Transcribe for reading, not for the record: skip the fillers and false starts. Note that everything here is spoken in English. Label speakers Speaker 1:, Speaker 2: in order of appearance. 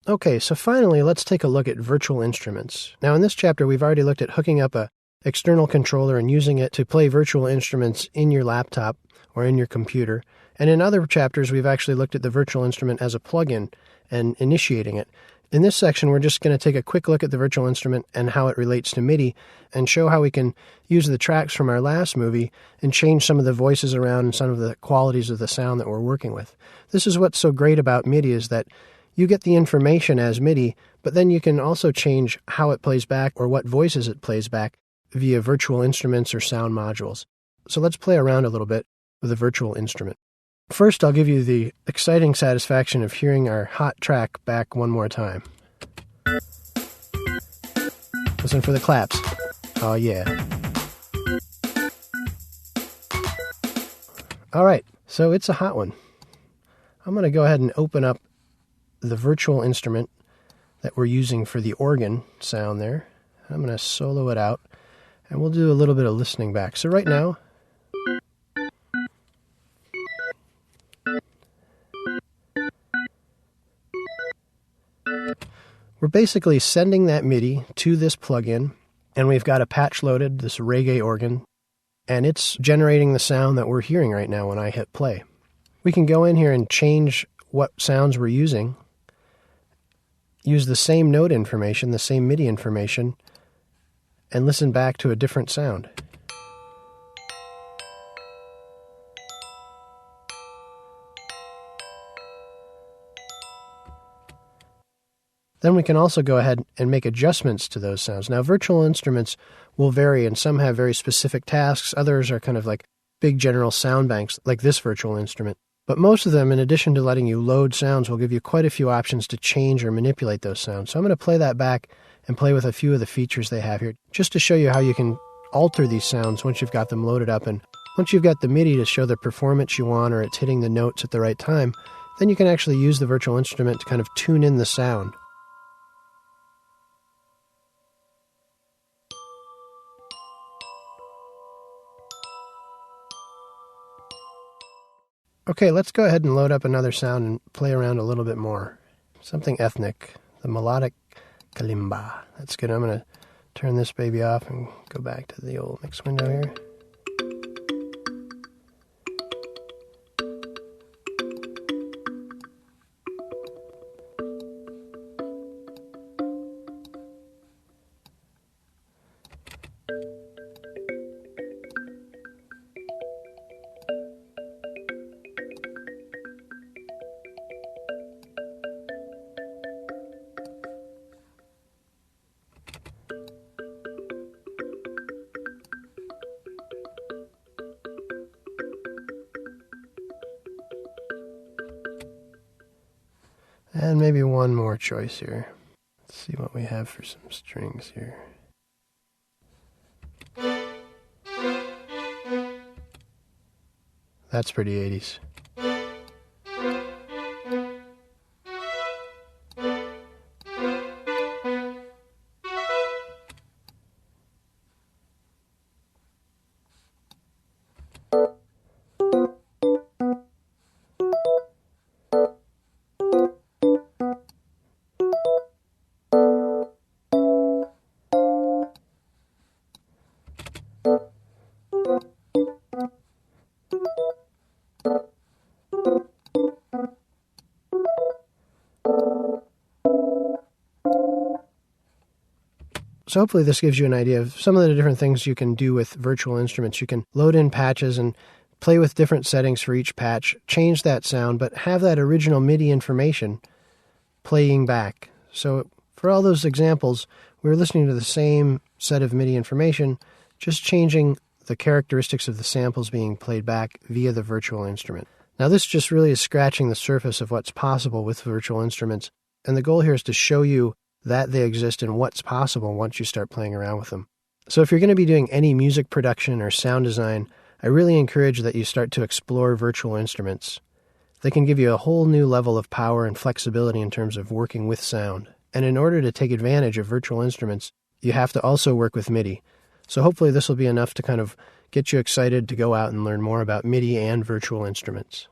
Speaker 1: Okay, so finally, let's take a look at virtual instruments. Now, in this chapter, we've already looked at hooking up a external controller and using it to play virtual instruments in your laptop or in your computer. And in other chapters, we've actually looked at the virtual instrument as a plugin and initiating it. In this section, we're just going to take a quick look at the virtual instrument and how it relates to MIDI and show how we can use the tracks from our last movie and change some of the voices around and some of the qualities of the sound that we're working with. This is what's so great about MIDI, is that you get the information as MIDI, but then you can also change how it plays back or what voices it plays back via virtual instruments or sound modules. So let's play around a little bit with a virtual instrument. First, I'll give you the exciting satisfaction of hearing our hot track back one more time. Listen for the claps. Oh yeah. All right, so it's a hot one. I'm going to go ahead and open up the virtual instrument that we're using for the organ sound there. I'm going to solo it out, and we'll do a little bit of listening back. So right now, we're basically sending that MIDI to this plugin, and we've got a patch loaded, this reggae organ, and it's generating the sound that we're hearing right now when I hit play. We can go in here and change what sounds we're using, use the same note information, the same MIDI information, and listen back to a different sound. Then we can also go ahead and make adjustments to those sounds. Now, virtual instruments will vary, and some have very specific tasks. Others are kind of like big general sound banks, like this virtual instrument. But most of them, in addition to letting you load sounds, will give you quite a few options to change or manipulate those sounds. So I'm going to play that back and play with a few of the features they have here, just to show you how you can alter these sounds once you've got them loaded up. And once you've got the MIDI to show the performance you want, or it's hitting the notes at the right time, then you can actually use the virtual instrument to kind of tune in the sound. Okay, let's go ahead and load up another sound and play around a little bit more. Something ethnic, the melodic kalimba. That's good. I'm going to turn this baby off and go back to the old mix window here. And maybe one more choice here. Let's see what we have for some strings here. That's pretty 80s. So hopefully this gives you an idea of some of the different things you can do with virtual instruments. You can load in patches and play with different settings for each patch, change that sound, but have that original MIDI information playing back. So for all those examples, we were listening to the same set of MIDI information, just changing the characteristics of the samples being played back via the virtual instrument. Now this just really is scratching the surface of what's possible with virtual instruments, and the goal here is to show you that they exist and what's possible once you start playing around with them. So if you're going to be doing any music production or sound design, I really encourage that you start to explore virtual instruments. They can give you a whole new level of power and flexibility in terms of working with sound. And in order to take advantage of virtual instruments, you have to also work with MIDI. So hopefully this will be enough to kind of get you excited to go out and learn more about MIDI and virtual instruments.